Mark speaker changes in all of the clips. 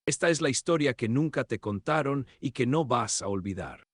Speaker 1: Esta es la historia que nunca te contaron y que no vas a olvidar.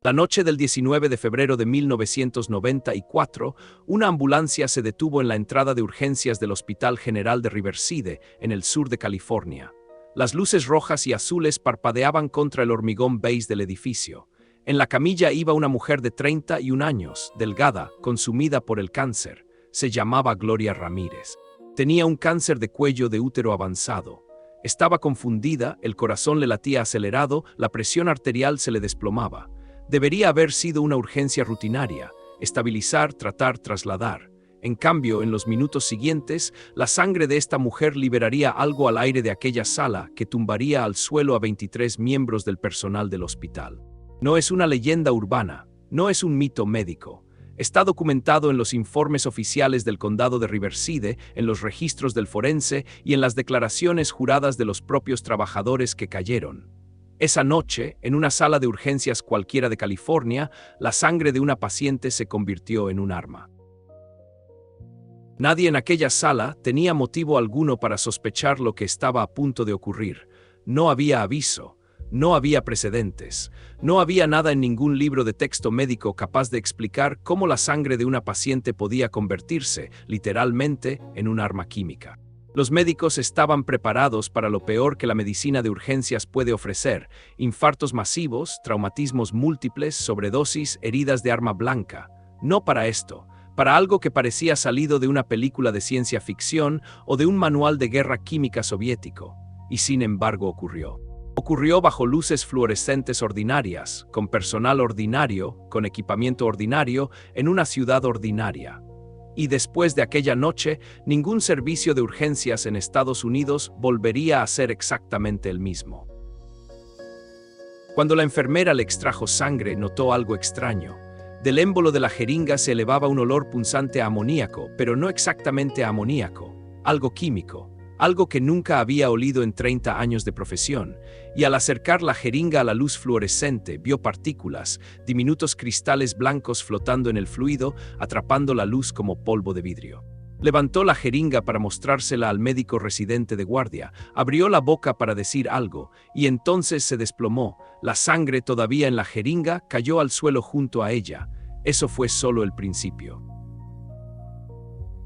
Speaker 1: La noche del 19 de febrero de 1994, una ambulancia se detuvo en la entrada de urgencias del Hospital General de Riverside, en el sur de California. Las luces rojas y azules parpadeaban contra el hormigón beige del edificio. En la camilla iba una mujer de 31 años, delgada, consumida por el cáncer. Se llamaba Gloria Ramírez. Tenía un cáncer de cuello de útero avanzado. Estaba confundida, el corazón le latía acelerado, la presión arterial se le desplomaba. Debería haber sido una urgencia rutinaria: estabilizar, tratar, trasladar. En cambio, en los minutos siguientes, la sangre de esta mujer liberaría algo al aire de aquella sala que tumbaría al suelo a 23 miembros del personal del hospital. No es una leyenda urbana, no es un mito médico. Está documentado en los informes oficiales del condado de Riverside, en los registros del forense y en las declaraciones juradas de los propios trabajadores que cayeron. Esa noche, en una sala de urgencias cualquiera de California, la sangre de una paciente se convirtió en un arma. Nadie en aquella sala tenía motivo alguno para sospechar lo que estaba a punto de ocurrir. No había aviso, no había precedentes, no había nada en ningún libro de texto médico capaz de explicar cómo la sangre de una paciente podía convertirse, literalmente, en un arma química. Los médicos estaban preparados para lo peor que la medicina de urgencias puede ofrecer: infartos masivos, traumatismos múltiples, sobredosis, heridas de arma blanca. No para esto, para algo que parecía salido de una película de ciencia ficción o de un manual de guerra química soviético. Y sin embargo ocurrió. Ocurrió bajo luces fluorescentes ordinarias, con personal ordinario, con equipamiento ordinario, en una ciudad ordinaria. Y después de aquella noche, ningún servicio de urgencias en Estados Unidos volvería a ser exactamente el mismo. Cuando la enfermera le extrajo sangre, notó algo extraño. Del émbolo de la jeringa se elevaba un olor punzante a amoníaco, pero no exactamente a amoníaco, algo químico, algo que nunca había olido en 30 años de profesión, y al acercar la jeringa a la luz fluorescente, vio partículas, diminutos cristales blancos flotando en el fluido, atrapando la luz como polvo de vidrio. Levantó la jeringa para mostrársela al médico residente de guardia, abrió la boca para decir algo, y entonces se desplomó. La sangre, todavía en la jeringa, cayó al suelo junto a ella. Eso fue solo el principio.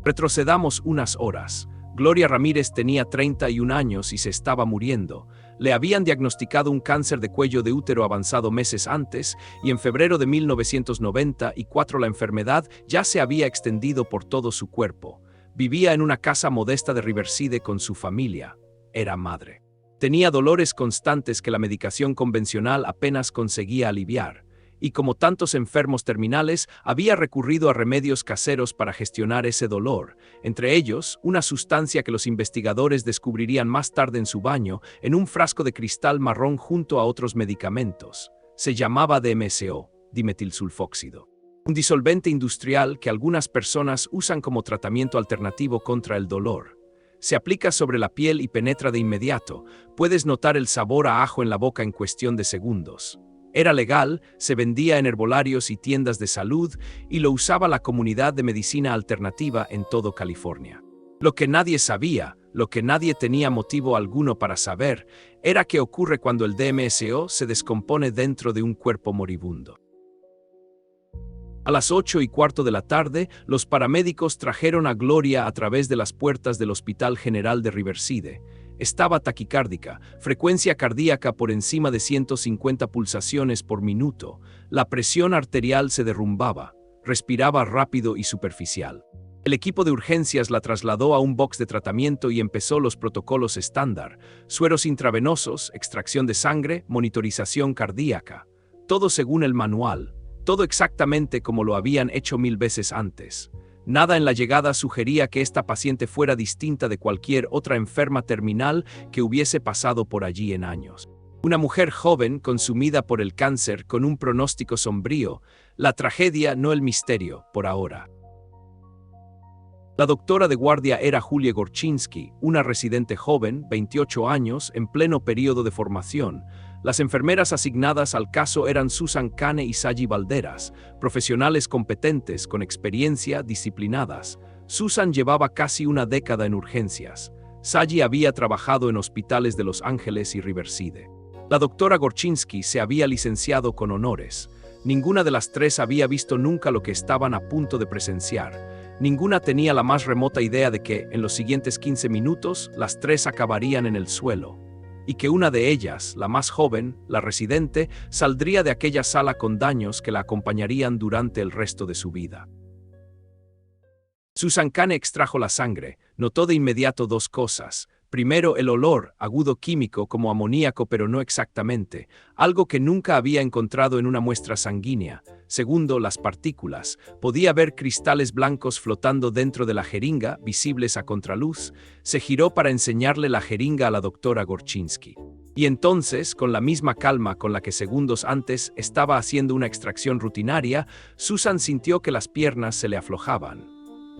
Speaker 1: Retrocedamos unas horas. Gloria Ramírez tenía 31 años y se estaba muriendo. Le habían diagnosticado un cáncer de cuello de útero avanzado meses antes, y en febrero de 1994 la enfermedad ya se había extendido por todo su cuerpo. Vivía en una casa modesta de Riverside con su familia. Era madre. Tenía dolores constantes que la medicación convencional apenas conseguía aliviar. Y como tantos enfermos terminales, había recurrido a remedios caseros para gestionar ese dolor, entre ellos, una sustancia que los investigadores descubrirían más tarde en su baño, en un frasco de cristal marrón junto a otros medicamentos. Se llamaba DMSO, dimetilsulfóxido. Un disolvente industrial que algunas personas usan como tratamiento alternativo contra el dolor. Se aplica sobre la piel y penetra de inmediato. Puedes notar el sabor a ajo en la boca en cuestión de segundos. Era legal, se vendía en herbolarios y tiendas de salud, y lo usaba la comunidad de medicina alternativa en todo California. Lo que nadie sabía, lo que nadie tenía motivo alguno para saber, era qué ocurre cuando el DMSO se descompone dentro de un cuerpo moribundo. A las 8:15 de la tarde, los paramédicos trajeron a Gloria a través de las puertas del Hospital General de Riverside. Estaba taquicárdica, frecuencia cardíaca por encima de 150 pulsaciones por minuto. La presión arterial se derrumbaba, respiraba rápido y superficial. El equipo de urgencias la trasladó a un box de tratamiento y empezó los protocolos estándar: sueros intravenosos, extracción de sangre, monitorización cardíaca. Todo según el manual, todo exactamente como lo habían hecho 1000 veces antes. Nada en la llegada sugería que esta paciente fuera distinta de cualquier otra enferma terminal que hubiese pasado por allí en años. Una mujer joven, consumida por el cáncer, con un pronóstico sombrío. La tragedia, no el misterio, por ahora. La doctora de guardia era Julia Gorchinsky, una residente joven, 28 años, en pleno periodo de formación. Las enfermeras asignadas al caso eran Susan Kane y Saji Valderas, profesionales competentes, con experiencia, disciplinadas. Susan llevaba casi una década en urgencias. Sally había trabajado en hospitales de Los Ángeles y Riverside. La doctora Gorchinsky se había licenciado con honores. Ninguna de las tres había visto nunca lo que estaban a punto de presenciar. Ninguna tenía la más remota idea de que, en los siguientes 15 minutos, las tres acabarían en el suelo. Y que una de ellas, la más joven, la residente, saldría de aquella sala con daños que la acompañarían durante el resto de su vida. Susan Kane extrajo la sangre. Notó de inmediato dos cosas. Primero, el olor, agudo químico como amoníaco pero no exactamente, algo que nunca había encontrado en una muestra sanguínea. Segundo, las partículas. Podía ver cristales blancos flotando dentro de la jeringa, visibles a contraluz. Se giró para enseñarle la jeringa a la doctora Gorchinsky. Y entonces, con la misma calma con la que segundos antes estaba haciendo una extracción rutinaria, Susan sintió que las piernas se le aflojaban.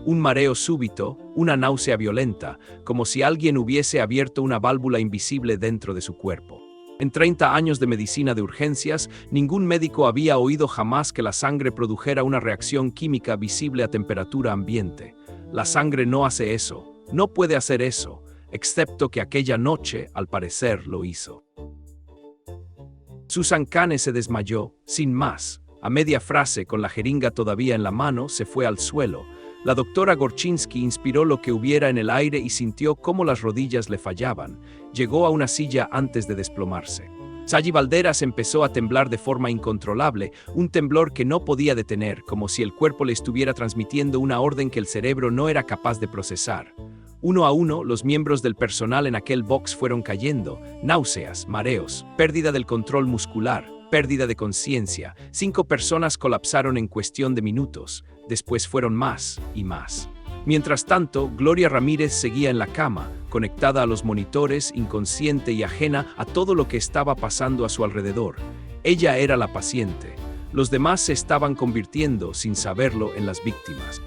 Speaker 1: Un mareo súbito, una náusea violenta, como si alguien hubiese abierto una válvula invisible dentro de su cuerpo. En 30 años de medicina de urgencias, ningún médico había oído jamás que la sangre produjera una reacción química visible a temperatura ambiente. La sangre no hace eso, no puede hacer eso, excepto que aquella noche, al parecer, lo hizo. Susan Kane se desmayó, sin más. A media frase, con la jeringa todavía en la mano, se fue al suelo. La doctora Gorchinsky inspiró lo que hubiera en el aire y sintió cómo las rodillas le fallaban. Llegó a una silla antes de desplomarse. Sally Valderas empezó a temblar de forma incontrolable, un temblor que no podía detener, como si el cuerpo le estuviera transmitiendo una orden que el cerebro no era capaz de procesar. Uno a uno, los miembros del personal en aquel box fueron cayendo. Náuseas, mareos, pérdida del control muscular, pérdida de conciencia. 5 personas colapsaron en cuestión de minutos. Después fueron más y más. Mientras tanto, Gloria Ramírez seguía en la cama, conectada a los monitores, inconsciente y ajena a todo lo que estaba pasando a su alrededor. Ella era la paciente. Los demás se estaban convirtiendo, sin saberlo, en las víctimas.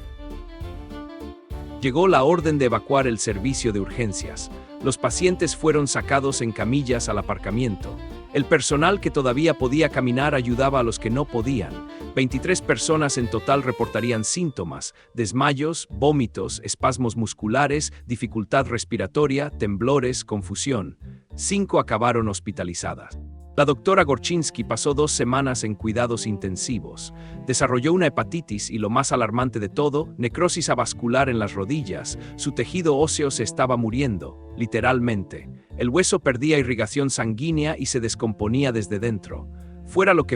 Speaker 1: Llegó la orden de evacuar el servicio de urgencias. Los pacientes fueron sacados en camillas al aparcamiento. El personal que todavía podía caminar ayudaba a los que no podían. 23 personas en total reportarían síntomas: desmayos, vómitos, espasmos musculares, dificultad respiratoria, temblores, confusión. 5 acabaron hospitalizadas. La doctora Gorchinsky pasó 2 semanas en cuidados intensivos. Desarrolló una hepatitis y, lo más alarmante de todo, necrosis avascular en las rodillas. Su tejido óseo se estaba muriendo, literalmente. El hueso perdía irrigación sanguínea y se descomponía desde dentro. Fuera lo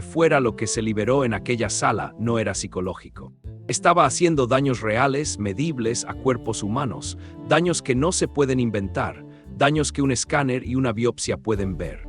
Speaker 1: que se liberó en aquella sala, no era psicológico. Estaba haciendo daños reales, medibles, a cuerpos humanos, daños que no se pueden inventar, daños que un escáner y una biopsia pueden ver.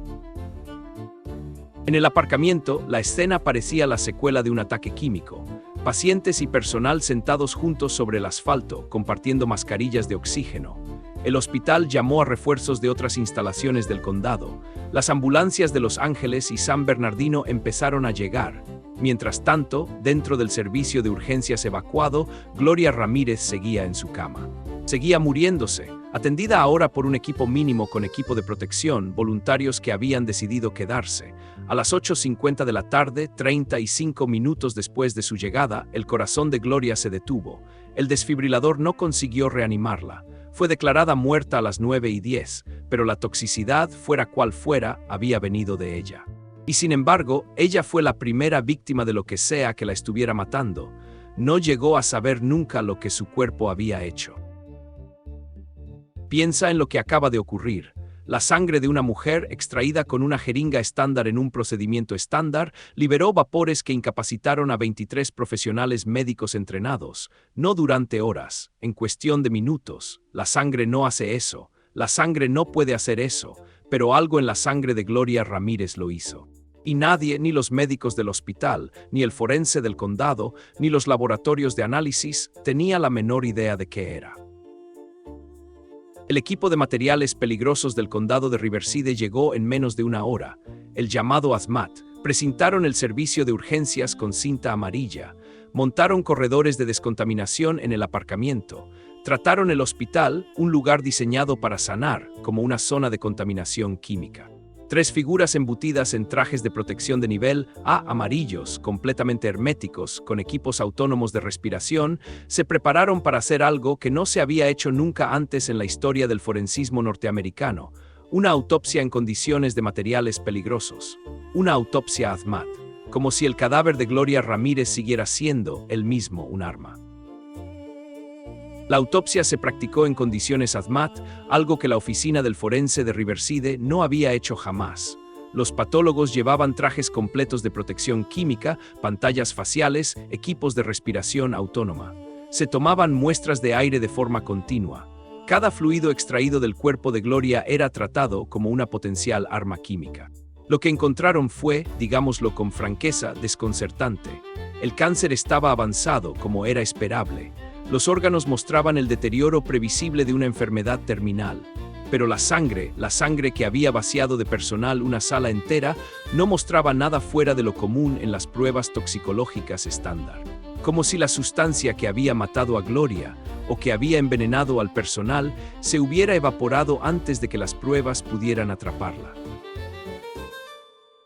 Speaker 1: En el aparcamiento, la escena parecía la secuela de un ataque químico. Pacientes y personal sentados juntos sobre el asfalto, compartiendo mascarillas de oxígeno. El hospital llamó a refuerzos de otras instalaciones del condado. Las ambulancias de Los Ángeles y San Bernardino empezaron a llegar. Mientras tanto, dentro del servicio de urgencias evacuado, Gloria Ramírez seguía en su cama. Seguía muriéndose, atendida ahora por un equipo mínimo con equipo de protección, voluntarios que habían decidido quedarse. A las 8:50 de la tarde, 35 minutos después de su llegada, el corazón de Gloria se detuvo. El desfibrilador no consiguió reanimarla. Fue declarada muerta a las 9:10, pero la toxicidad, fuera cual fuera, había venido de ella. Y sin embargo, ella fue la primera víctima de lo que sea que la estuviera matando. No llegó a saber nunca lo que su cuerpo había hecho. Piensa en lo que acaba de ocurrir. La sangre de una mujer, extraída con una jeringa estándar en un procedimiento estándar, liberó vapores que incapacitaron a 23 profesionales médicos entrenados, no durante horas, en cuestión de minutos. La sangre no hace eso, la sangre no puede hacer eso, pero algo en la sangre de Gloria Ramírez lo hizo. Y nadie, ni los médicos del hospital, ni el forense del condado, ni los laboratorios de análisis, tenía la menor idea de qué era. El equipo de materiales peligrosos del condado de Riverside llegó en menos de una hora. El llamado ASMAT. Presentaron el servicio de urgencias con cinta amarilla. Montaron corredores de descontaminación en el aparcamiento. Trataron el hospital, un lugar diseñado para sanar, como una zona de contaminación química. Tres figuras embutidas en trajes de protección de nivel A amarillos, completamente herméticos, con equipos autónomos de respiración, se prepararon para hacer algo que no se había hecho nunca antes en la historia del forensismo norteamericano: una autopsia en condiciones de materiales peligrosos. Una autopsia Hazmat, como si el cadáver de Gloria Ramírez siguiera siendo él mismo un arma. La autopsia se practicó en condiciones Hazmat, algo que la oficina del forense de Riverside no había hecho jamás. Los patólogos llevaban trajes completos de protección química, pantallas faciales, equipos de respiración autónoma. Se tomaban muestras de aire de forma continua. Cada fluido extraído del cuerpo de Gloria era tratado como una potencial arma química. Lo que encontraron fue, digámoslo con franqueza, desconcertante. El cáncer estaba avanzado, como era esperable. Los órganos mostraban el deterioro previsible de una enfermedad terminal. Pero la sangre que había vaciado de personal una sala entera, no mostraba nada fuera de lo común en las pruebas toxicológicas estándar. Como si la sustancia que había matado a Gloria, o que había envenenado al personal, se hubiera evaporado antes de que las pruebas pudieran atraparla.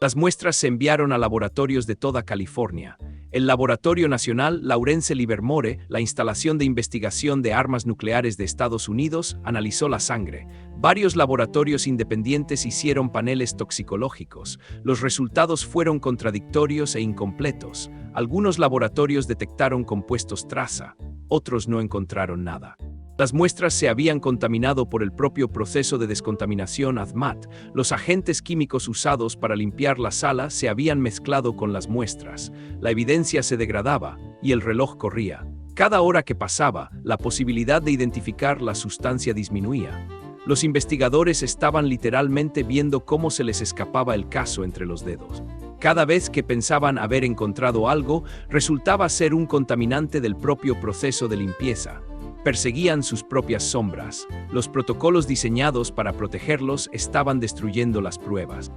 Speaker 1: Las muestras se enviaron a laboratorios de toda California. El Laboratorio Nacional Lawrence Livermore, la instalación de investigación de armas nucleares de Estados Unidos, analizó la sangre. Varios laboratorios independientes hicieron paneles toxicológicos. Los resultados fueron contradictorios e incompletos. Algunos laboratorios detectaron compuestos traza, otros no encontraron nada. Las muestras se habían contaminado por el propio proceso de descontaminación Hazmat. Los agentes químicos usados para limpiar la sala se habían mezclado con las muestras. La evidencia se degradaba y el reloj corría. Cada hora que pasaba, la posibilidad de identificar la sustancia disminuía. Los investigadores estaban literalmente viendo cómo se les escapaba el caso entre los dedos. Cada vez que pensaban haber encontrado algo, resultaba ser un contaminante del propio proceso de limpieza. Perseguían sus propias sombras. Los protocolos diseñados para protegerlos estaban destruyendo las pruebas.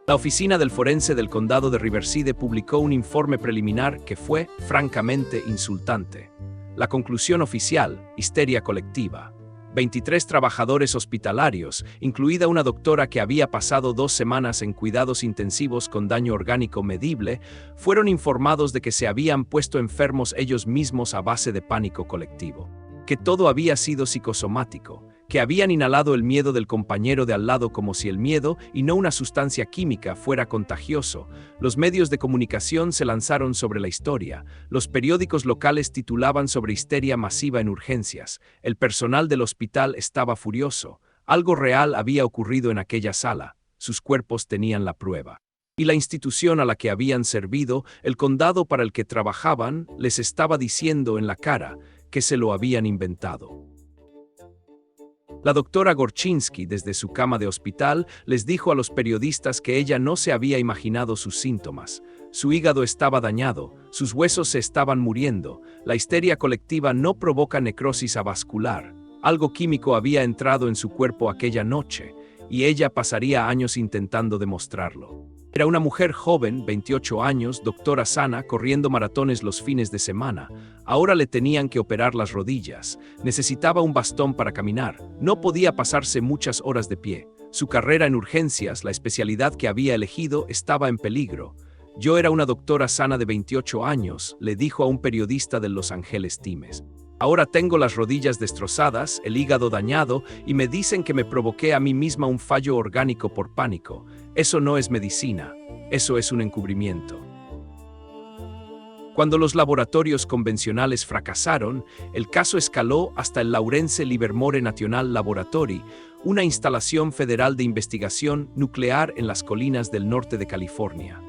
Speaker 1: La oficina del forense del condado de Riverside publicó un informe preliminar que fue, francamente, insultante. La conclusión oficial: histeria colectiva. 23 trabajadores hospitalarios, incluida una doctora que había pasado 2 semanas en cuidados intensivos con daño orgánico medible, fueron informados de que se habían puesto enfermos ellos mismos a base de pánico colectivo, que todo había sido psicosomático, que habían inhalado el miedo del compañero de al lado como si el miedo, y no una sustancia química, fuera contagioso. Los medios de comunicación se lanzaron sobre la historia. Los periódicos locales titulaban sobre histeria masiva en urgencias. El personal del hospital estaba furioso. Algo real había ocurrido en aquella sala. Sus cuerpos tenían la prueba. Y la institución a la que habían servido, el condado para el que trabajaban, les estaba diciendo en la cara que se lo habían inventado. La doctora Gorchinsky, desde su cama de hospital, les dijo a los periodistas que ella no se había imaginado sus síntomas. Su hígado estaba dañado, sus huesos se estaban muriendo. La histeria colectiva no provoca necrosis avascular. Algo químico había entrado en su cuerpo aquella noche, y ella pasaría años intentando demostrarlo. Era una mujer joven, 28 años, doctora sana, corriendo maratones los fines de semana. Ahora le tenían que operar las rodillas. Necesitaba un bastón para caminar. No podía pasarse muchas horas de pie. Su carrera en urgencias, la especialidad que había elegido, estaba en peligro. Yo era una doctora sana de 28 años, le dijo a un periodista del Los Angeles Times. Ahora tengo las rodillas destrozadas, el hígado dañado, y me dicen que me provoqué a mí misma un fallo orgánico por pánico. Eso no es medicina, eso es un encubrimiento. Cuando los laboratorios convencionales fracasaron, el caso escaló hasta el Lawrence Livermore National Laboratory, una instalación federal de investigación nuclear en las colinas del norte de California.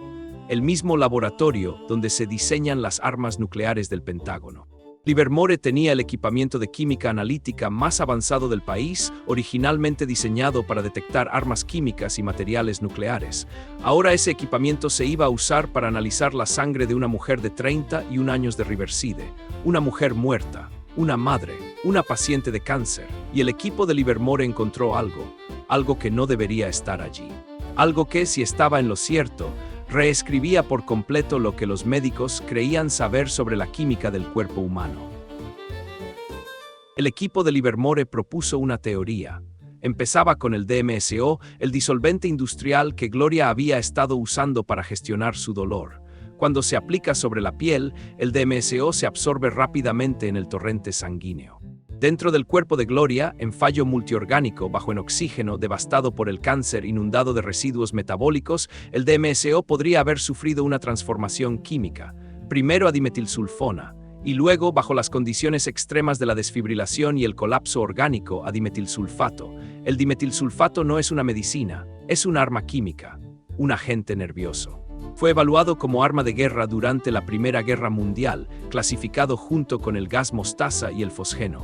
Speaker 1: El mismo laboratorio donde se diseñan las armas nucleares del Pentágono. Livermore tenía el equipamiento de química analítica más avanzado del país, originalmente diseñado para detectar armas químicas y materiales nucleares. Ahora ese equipamiento se iba a usar para analizar la sangre de una mujer de 31 años de Riverside, una mujer muerta, una madre, una paciente de cáncer, y el equipo de Livermore encontró algo que no debería estar allí. Algo que, si estaba en lo cierto, reescribía por completo lo que los médicos creían saber sobre la química del cuerpo humano. El equipo de Livermore propuso una teoría. Empezaba con el DMSO, el disolvente industrial que Gloria había estado usando para gestionar su dolor. Cuando se aplica sobre la piel, el DMSO se absorbe rápidamente en el torrente sanguíneo. Dentro del cuerpo de Gloria, en fallo multiorgánico bajo en oxígeno, devastado por el cáncer, inundado de residuos metabólicos, el DMSO podría haber sufrido una transformación química, primero a dimetilsulfona, y luego, bajo las condiciones extremas de la desfibrilación y el colapso orgánico, a dimetilsulfato. El dimetilsulfato no es una medicina, es un arma química, un agente nervioso. Fue evaluado como arma de guerra durante la Primera Guerra Mundial, clasificado junto con el gas mostaza y el fosgeno.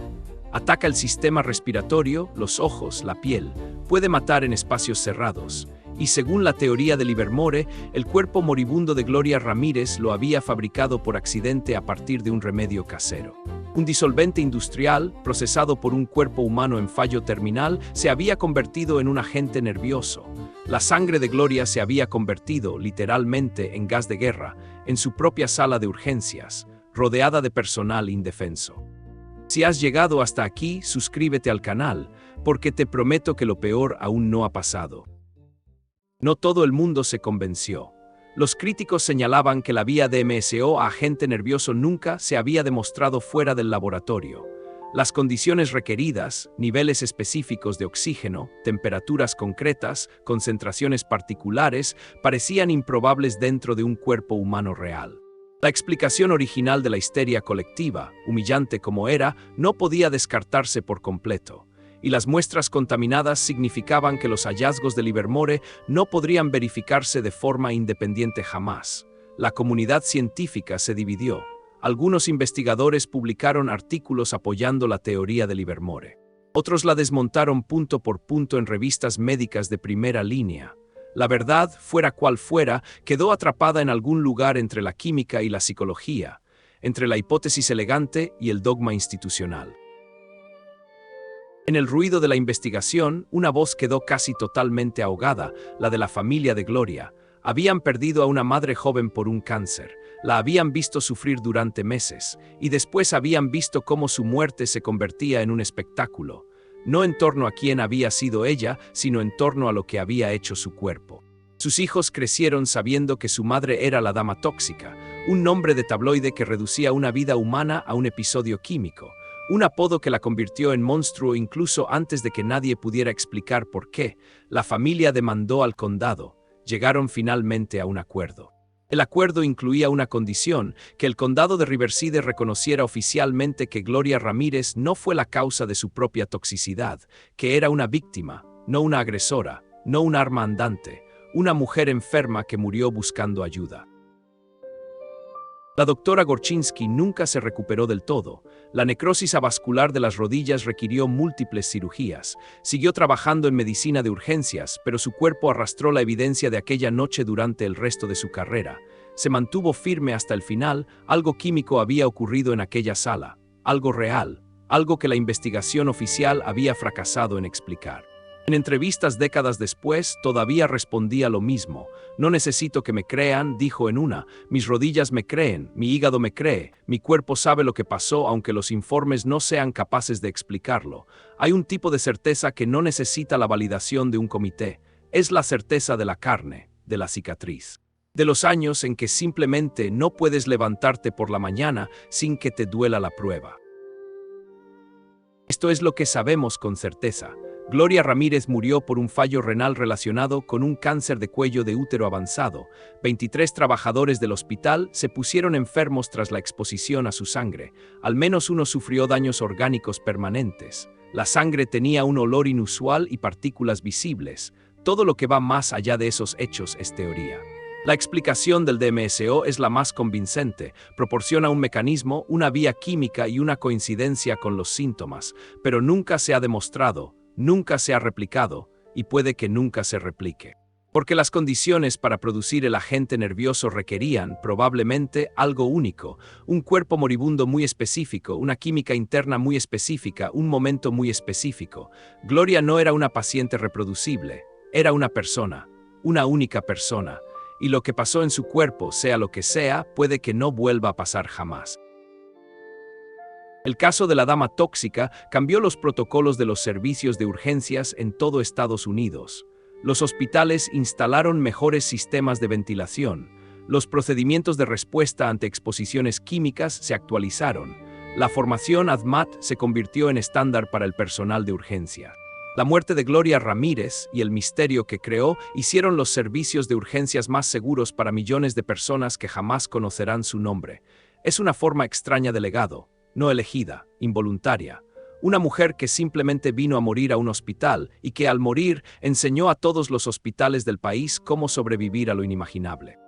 Speaker 1: Ataca el sistema respiratorio, los ojos, la piel, puede matar en espacios cerrados. Y según la teoría de Livermore, el cuerpo moribundo de Gloria Ramírez lo había fabricado por accidente a partir de un remedio casero. Un disolvente industrial, procesado por un cuerpo humano en fallo terminal, se había convertido en un agente nervioso. La sangre de Gloria se había convertido, literalmente, en gas de guerra, en su propia sala de urgencias, rodeada de personal indefenso. Si has llegado hasta aquí, suscríbete al canal, porque te prometo que lo peor aún no ha pasado. No todo el mundo se convenció. Los críticos señalaban que la vía DMSO a agente nervioso nunca se había demostrado fuera del laboratorio. Las condiciones requeridas, niveles específicos de oxígeno, temperaturas concretas, concentraciones particulares, parecían improbables dentro de un cuerpo humano real. La explicación original de la histeria colectiva, humillante como era, no podía descartarse por completo. Y las muestras contaminadas significaban que los hallazgos de Livermore no podrían verificarse de forma independiente jamás. La comunidad científica se dividió. Algunos investigadores publicaron artículos apoyando la teoría de Livermore. Otros la desmontaron punto por punto en revistas médicas de primera línea. La verdad, fuera cual fuera, quedó atrapada en algún lugar entre la química y la psicología, entre la hipótesis elegante y el dogma institucional. En el ruido de la investigación, una voz quedó casi totalmente ahogada, la de la familia de Gloria. Habían perdido a una madre joven por un cáncer, la habían visto sufrir durante meses, y después habían visto cómo su muerte se convertía en un espectáculo, no en torno a quién había sido ella, sino en torno a lo que había hecho su cuerpo. Sus hijos crecieron sabiendo que su madre era la dama tóxica, un nombre de tabloide que reducía una vida humana a un episodio químico, un apodo que la convirtió en monstruo incluso antes de que nadie pudiera explicar por qué. La familia demandó al condado. Llegaron finalmente a un acuerdo. El acuerdo incluía una condición, que el condado de Riverside reconociera oficialmente que Gloria Ramírez no fue la causa de su propia toxicidad, que era una víctima, no una agresora, no un arma andante, una mujer enferma que murió buscando ayuda. La doctora Gorchinsky nunca se recuperó del todo. La necrosis avascular de las rodillas requirió múltiples cirugías. Siguió trabajando en medicina de urgencias, pero su cuerpo arrastró la evidencia de aquella noche durante el resto de su carrera. Se mantuvo firme hasta el final. Algo químico había ocurrido en aquella sala, algo real, algo que la investigación oficial había fracasado en explicar. En entrevistas décadas después, todavía respondía lo mismo. No necesito que me crean, dijo en una. Mis rodillas me creen, mi hígado me cree, mi cuerpo sabe lo que pasó aunque los informes no sean capaces de explicarlo. Hay un tipo de certeza que no necesita la validación de un comité. Es la certeza de la carne, de la cicatriz. De los años en que simplemente no puedes levantarte por la mañana sin que te duela la prueba. Esto es lo que sabemos con certeza. Gloria Ramírez murió por un fallo renal relacionado con un cáncer de cuello de útero avanzado. 23 trabajadores del hospital se pusieron enfermos tras la exposición a su sangre. Al menos uno sufrió daños orgánicos permanentes. La sangre tenía un olor inusual y partículas visibles. Todo lo que va más allá de esos hechos es teoría. La explicación del DMSO es la más convincente. Proporciona un mecanismo, una vía química y una coincidencia con los síntomas, pero nunca se ha demostrado. Nunca se ha replicado, y puede que nunca se replique. Porque las condiciones para producir el agente nervioso requerían, probablemente, algo único, un cuerpo moribundo muy específico, una química interna muy específica, un momento muy específico. Gloria no era una paciente reproducible, era una persona, una única persona, y lo que pasó en su cuerpo, sea lo que sea, puede que no vuelva a pasar jamás. El caso de la dama tóxica cambió los protocolos de los servicios de urgencias en todo Estados Unidos. Los hospitales instalaron mejores sistemas de ventilación. Los procedimientos de respuesta ante exposiciones químicas se actualizaron. La formación ADMAT se convirtió en estándar para el personal de urgencia. La muerte de Gloria Ramírez y el misterio que creó hicieron los servicios de urgencias más seguros para millones de personas que jamás conocerán su nombre. Es una forma extraña de legado, no elegida, involuntaria. Una mujer que simplemente vino a morir a un hospital y que al morir enseñó a todos los hospitales del país cómo sobrevivir a lo inimaginable.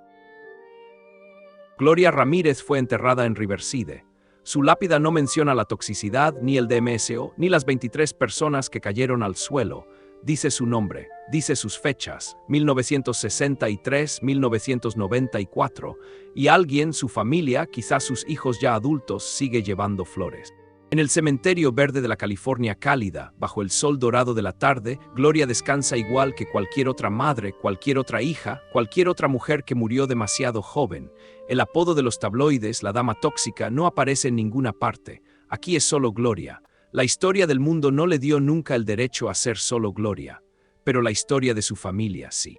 Speaker 1: Gloria Ramírez fue enterrada en Riverside. Su lápida no menciona la toxicidad, ni el DMSO, ni las 23 personas que cayeron al suelo. Dice su nombre, dice sus fechas, 1963, 1994, y alguien, su familia, quizás sus hijos ya adultos, sigue llevando flores. En el cementerio verde de la California cálida, bajo el sol dorado de la tarde, Gloria descansa igual que cualquier otra madre, cualquier otra hija, cualquier otra mujer que murió demasiado joven. El apodo de los tabloides, la dama tóxica, no aparece en ninguna parte. Aquí es solo Gloria. La historia del mundo no le dio nunca el derecho a ser solo Gloria, pero la historia de su familia sí.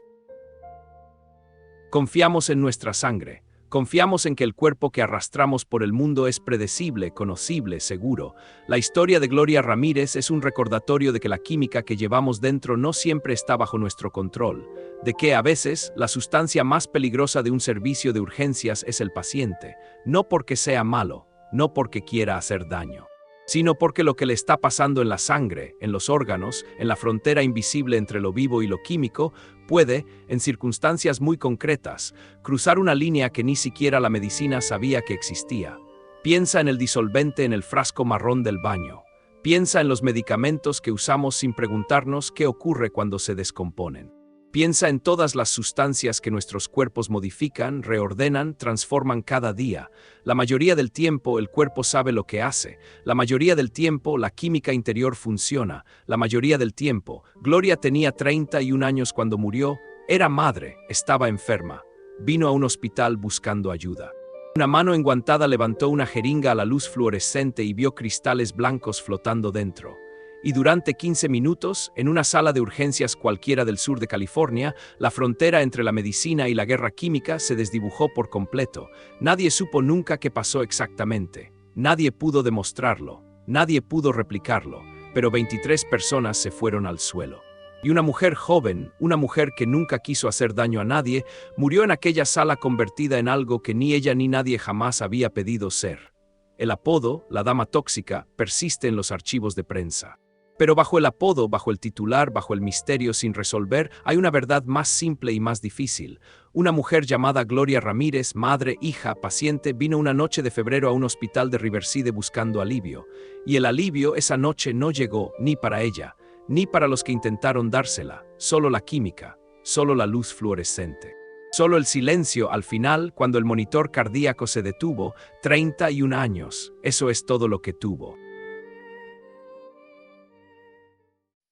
Speaker 1: Confiamos en nuestra sangre. Confiamos en que el cuerpo que arrastramos por el mundo es predecible, conocible, seguro. La historia de Gloria Ramírez es un recordatorio de que la química que llevamos dentro no siempre está bajo nuestro control, de que a veces la sustancia más peligrosa de un servicio de urgencias es el paciente, no porque sea malo, no porque quiera hacer daño, sino porque lo que le está pasando en la sangre, en los órganos, en la frontera invisible entre lo vivo y lo químico, puede, en circunstancias muy concretas, cruzar una línea que ni siquiera la medicina sabía que existía. Piensa en el disolvente en el frasco marrón del baño. Piensa en los medicamentos que usamos sin preguntarnos qué ocurre cuando se descomponen. Piensa en todas las sustancias que nuestros cuerpos modifican, reordenan, transforman cada día. La mayoría del tiempo el cuerpo sabe lo que hace. La mayoría del tiempo la química interior funciona. La mayoría del tiempo. Gloria tenía 31 años cuando murió. Era madre, estaba enferma. Vino a un hospital buscando ayuda. Una mano enguantada levantó una jeringa a la luz fluorescente y vio cristales blancos flotando dentro. Y durante 15 minutos, en una sala de urgencias cualquiera del sur de California, la frontera entre la medicina y la guerra química se desdibujó por completo. Nadie supo nunca qué pasó exactamente. Nadie pudo demostrarlo. Nadie pudo replicarlo. Pero 23 personas se fueron al suelo. Y una mujer joven, una mujer que nunca quiso hacer daño a nadie, murió en aquella sala convertida en algo que ni ella ni nadie jamás había pedido ser. El apodo, la dama tóxica, persiste en los archivos de prensa. Pero bajo el apodo, bajo el titular, bajo el misterio sin resolver, hay una verdad más simple y más difícil. Una mujer llamada Gloria Ramírez, madre, hija, paciente, vino una noche de febrero a un hospital de Riverside buscando alivio. Y el alivio esa noche no llegó ni para ella, ni para los que intentaron dársela, solo la química, solo la luz fluorescente. Solo el silencio al final, cuando el monitor cardíaco se detuvo, 31 años, eso es todo lo que tuvo.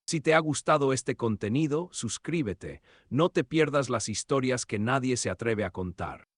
Speaker 1: Si te ha gustado este contenido, suscríbete, no te pierdas las historias que nadie se atreve a contar.